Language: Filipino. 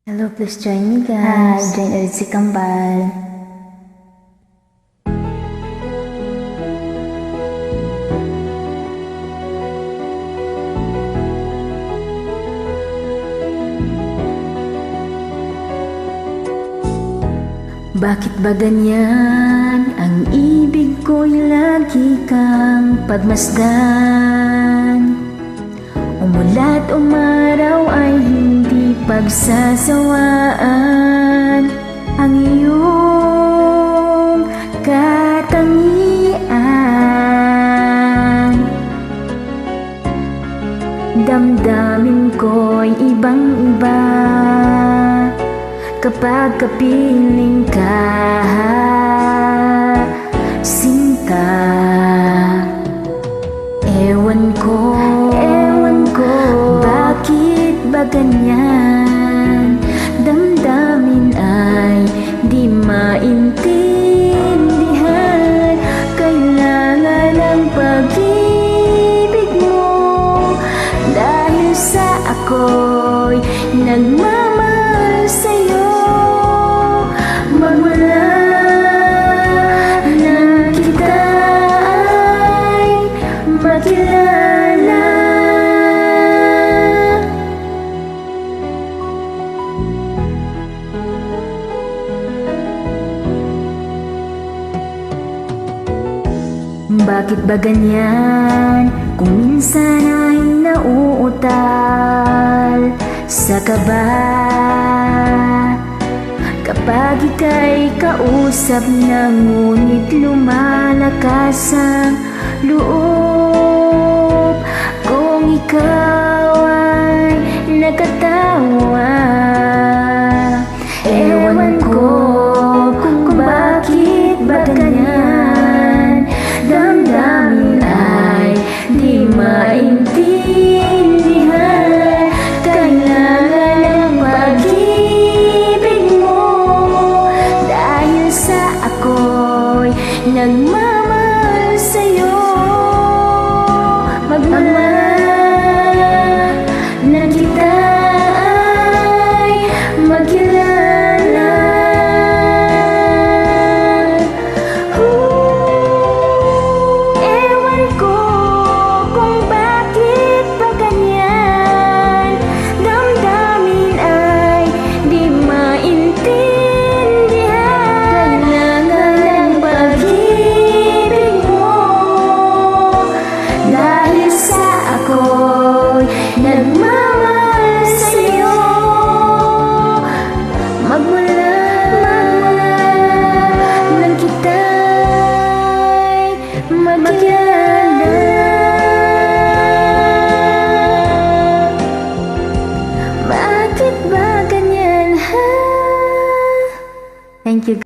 Hello, please join me guys. Hi, join ulit si Kambal. Bakit ba ganyan? Ang ibig ko'y lagi kang pagmasdan. Umulat umaraw ay hindi pagsasawaan. Ang iyong katangian, damdamin ko'y ibang-iba kapag kapiling ka, sinta. Ewan ko, bakit ba ganyan? Damdamin ay di maintindihan. Kailangan ng pag-ibig mo, dahil sa ako'y nagmamahal sa'yo. Magmula na kita ay makilala, bakit ba ganyan? Kung minsan ay nauutal sa kaba, kapag ika'y kausap na, ngunit lumalakas ang loob kung ikaw ay nakatawa. Ewan ko kung bakit ba ganyan, damdamin ay di maintindihan. Kailangan ng pag-ibig mo, dahil sa ako'y nagmamahal sa'yo. Magmahal na kita ay makilala. Ewan ko kung bakit ba ganyan, damdamin ay di maintindihan. Kailangan ng pag-ibig mo, dahil sa ako'y nagmamahal sa'yo. Magmula nang kita'y makilala. Bakit ba ganyan, ha? Thank you guys.